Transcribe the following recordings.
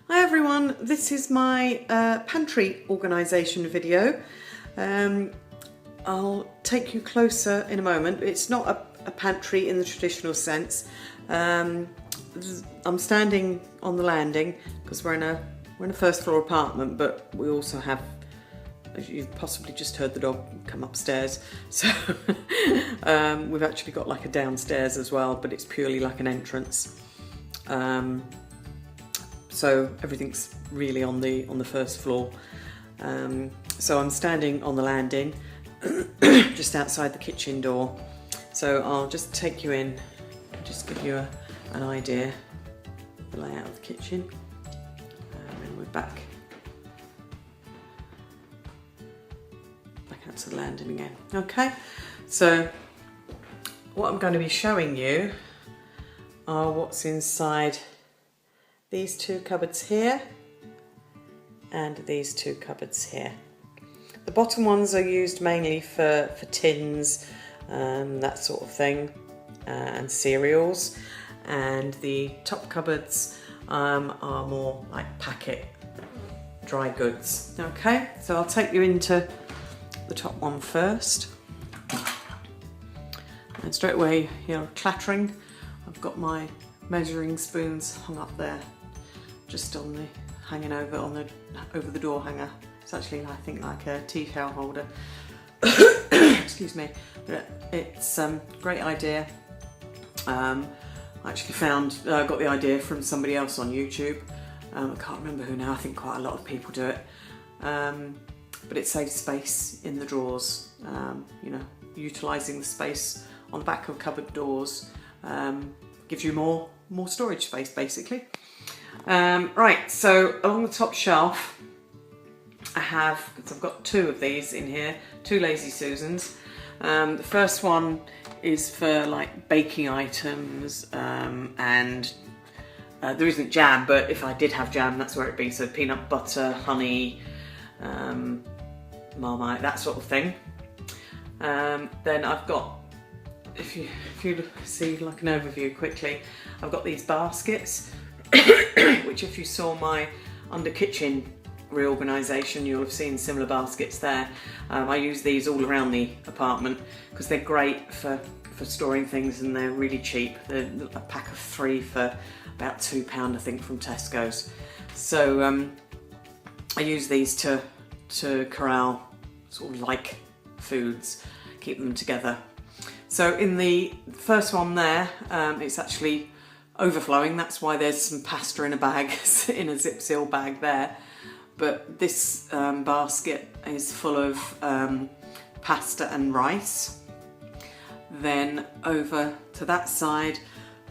Hi everyone, this is my pantry organisation video. I'll take you closer in a moment. It's not a pantry in the traditional sense. I'm standing on the landing because we're in a first floor apartment, but we also have, as you've possibly just heard the dog come upstairs, so we've actually got like a downstairs as well, but it's purely like an entrance. So everything's really on the first floor. So I'm standing on the landing, just outside the kitchen door. So I'll just take you in, just give you an idea of the layout of the kitchen. And we're back out to the landing again. Okay, so what I'm going to be showing you are what's inside these two cupboards here and these two cupboards here. The bottom ones are used mainly for tins, that sort of thing, and cereals, and the top cupboards are more like packet dry goods. Okay, so I'll take you into the top one first, and straight away you're clattering. I've got my measuring spoons hung up there, just on the hanging over the door hanger. It's actually, I think, like a tea towel holder. Excuse me, but it's a great idea. I actually got the idea from somebody else on YouTube. I can't remember who now. I think quite a lot of people do it, but it saves space in the drawers. You know, utilising the space on the back of cupboard doors gives you more storage space, basically. Right, so along the top shelf I've got two of these in here, two Lazy Susans. The first one is for like baking items, and there isn't jam, but if I did have jam, that's where it'd be. So peanut butter, honey, Marmite, that sort of thing. Then I've got, if you see like an overview quickly, I've got these baskets which, if you saw my under kitchen reorganisation, you'll have seen similar baskets there. I use these all around the apartment because they're great for storing things, and they're really cheap. They're a pack of 3 for about £2, I think, from Tesco's. So I use these to corral sort of like foods, keep them together. So in the first one there, it's actually overflowing. That's why there's some pasta in a bag, in a zip seal bag there. But this basket is full of pasta and rice. Then over to that side,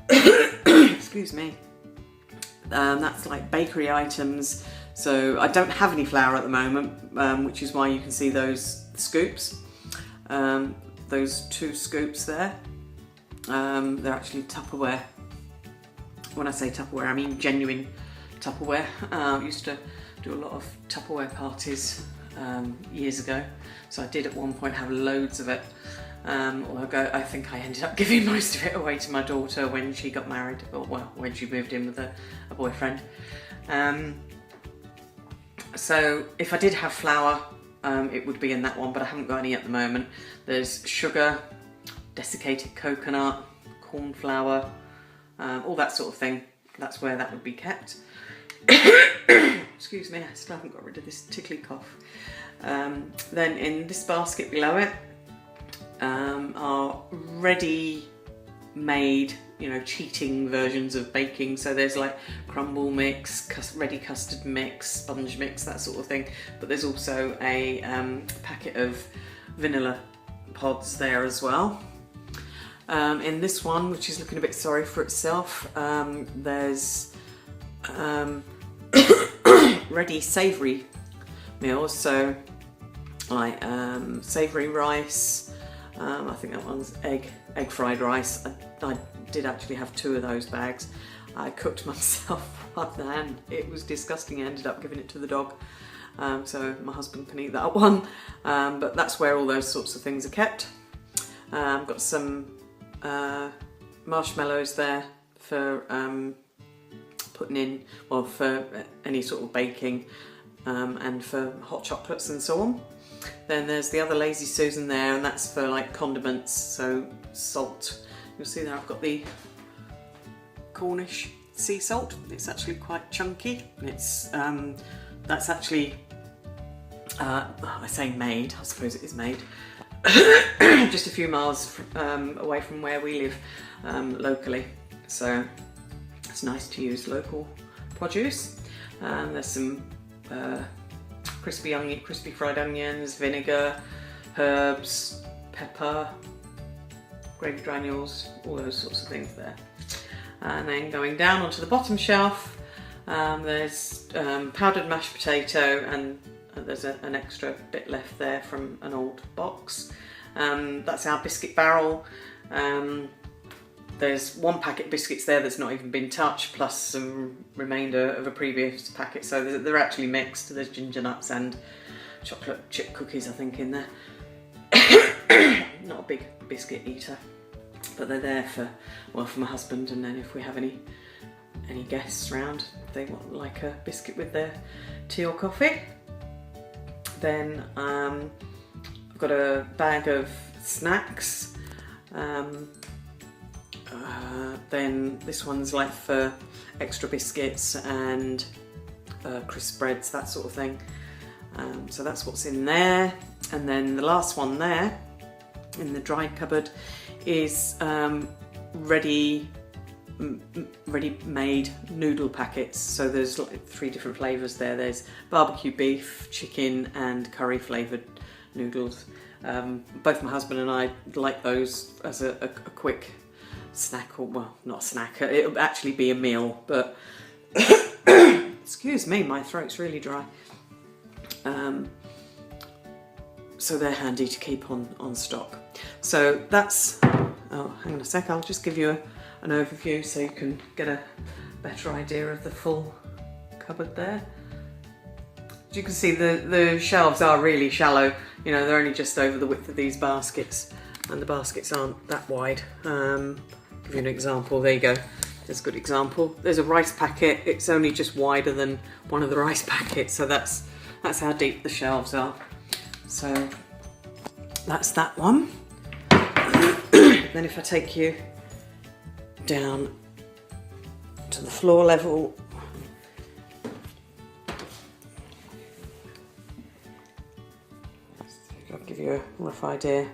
excuse me, that's like bakery items. So I don't have any flour at the moment, which is why you can see those scoops, those 2 scoops there. They're actually Tupperware. When I say Tupperware, I mean genuine Tupperware. I used to do a lot of Tupperware parties years ago, so I did at one point have loads of it. Although I think I ended up giving most of it away to my daughter when she got married, or well, when she moved in with a boyfriend. So if I did have flour, it would be in that one, but I haven't got any at the moment. There's sugar, desiccated coconut, corn flour, all that sort of thing. That's where that would be kept. Excuse me, I still haven't got rid of this tickly cough. Then in this basket below it are ready-made, you know, cheating versions of baking. So there's like crumble mix, ready custard mix, sponge mix, that sort of thing. But there's also a packet of vanilla pods there as well. In this one, which is looking a bit sorry for itself, there's ready savoury meals, so like savoury rice. I think that one's egg fried rice. I did actually have 2 of those bags. I cooked myself up the hand. It was disgusting. I ended up giving it to the dog, so my husband can eat that one. But that's where all those sorts of things are kept. I've got some marshmallows there for putting in, well, for any sort of baking and for hot chocolates and so on. Then there's the other Lazy Susan there, and that's for like condiments, so salt. You'll see there I've got the Cornish sea salt. It's actually quite chunky. It's that's actually I say made, I suppose it is made just a few miles away from where we live locally, so it's nice to use local produce. There's some crispy fried onions, vinegar, herbs, pepper, gravy granules, all those sorts of things there. And then going down onto the bottom shelf, there's powdered mashed potato, and there's an extra bit left there from an old box. That's our biscuit barrel. There's one packet of biscuits there that's not even been touched, plus some remainder of a previous packet, so they're actually mixed. There's ginger nuts and chocolate chip cookies, I think, in there. Not a big biscuit eater, but they're there for my husband, and then if we have any guests round, they want like a biscuit with their tea or coffee. Then I've got a bag of snacks. Then this one's like for extra biscuits and crisp breads, that sort of thing. So that's what's in there. And then the last one there in the dry cupboard is ready-made noodle packets. So there's like 3 different flavours there. There's barbecue beef, chicken and curry flavoured noodles. Both my husband and I like those as a quick snack, or well, not a snack, it'll actually be a meal, but excuse me, my throat's really dry. So they're handy to keep on stock. So that's, oh, hang on a sec, I'll just give you an overview so you can get a better idea of the full cupboard there. As you can see, the shelves are really shallow. You know, they're only just over the width of these baskets, and the baskets aren't that wide. Give you an example. There you go. There's a good example. There's a rice packet. It's only just wider than one of the rice packets, so that's how deep the shelves are. So that's that one. Then if I take you down to the floor level, I'll give you a rough idea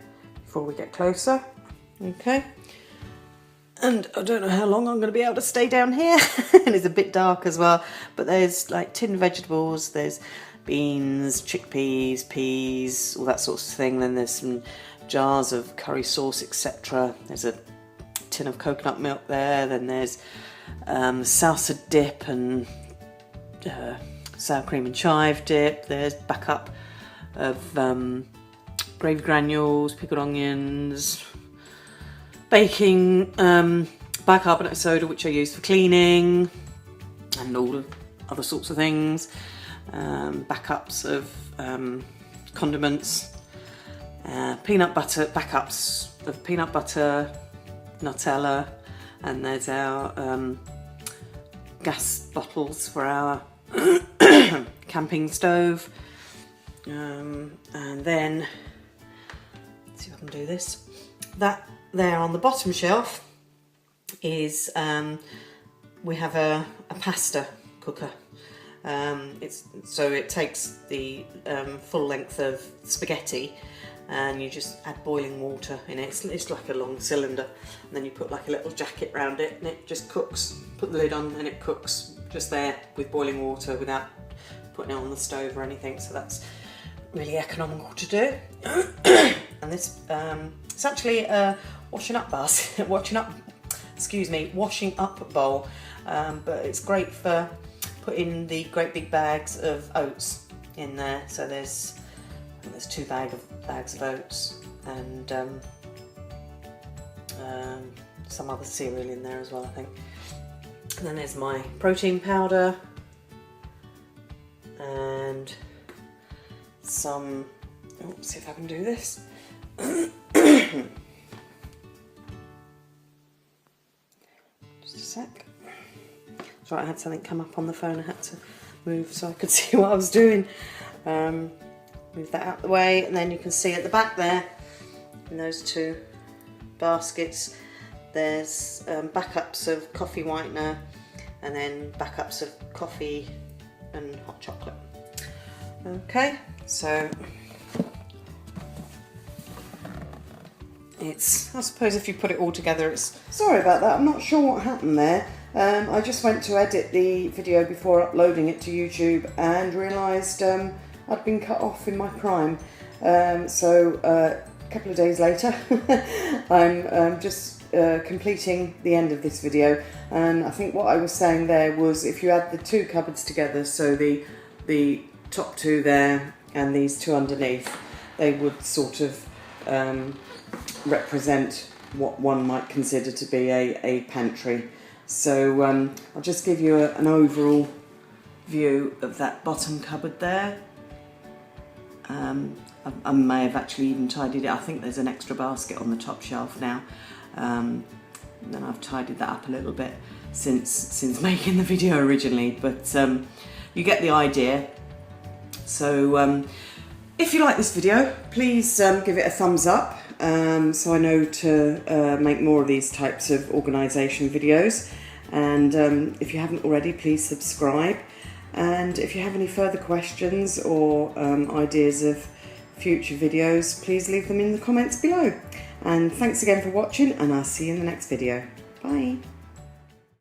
before we get closer. Okay. And I don't know how long I'm going to be able to stay down here. And it's a bit dark as well. But there's like tinned vegetables, there's beans, chickpeas, peas, all that sort of thing. Then there's some jars of curry sauce, etc. There's a tin of coconut milk there. Then there's salsa dip and sour cream and chive dip. There's backup of gravy granules, pickled onions, baking bicarbonate soda, which I use for cleaning, and all other sorts of things. Backups of condiments, peanut butter, backups of peanut butter, Nutella, and there's our gas bottles for our camping stove. And then, let's see if I can do this. That there on the bottom shelf is we have a pasta cooker. So it takes the full length of spaghetti, and you just add boiling water in it. It's like a long cylinder, and then you put like a little jacket around it, and it just cooks. Put the lid on and it cooks just there with boiling water without putting it on the stove or anything. So that's really economical to do. And this it's actually a washing up bowl, but it's great for putting the great big bags of oats in there. So there's 2 bags of oats and some other cereal in there as well, I think. And then there's my protein powder and some, let's see if I can do this. Just a sec. So I had something come up on the phone, I had to move so I could see what I was doing. Move that out of the way, and then you can see at the back there, in those two baskets, there's backups of coffee whitener and then backups of coffee and hot chocolate. Okay, so it's, I suppose if you put it all together, it's, sorry about that, I'm not sure what happened there. I just went to edit the video before uploading it to YouTube and realised I'd been cut off in my prime. So a couple of days later I'm just completing the end of this video, and I think what I was saying there was if you add the two cupboards together, so the top two there and these two underneath, they would sort of represent what one might consider to be a pantry. So I'll just give you an overall view of that bottom cupboard there. I may have actually even tidied it. I think there's an extra basket on the top shelf now. And then I've tidied that up a little bit since making the video originally, but you get the idea. So if you like this video, please give it a thumbs up, so I know to make more of these types of organisation videos. And if you haven't already, please subscribe. And if you have any further questions or ideas of future videos, please leave them in the comments below. And thanks again for watching, and I'll see you in the next video. Bye.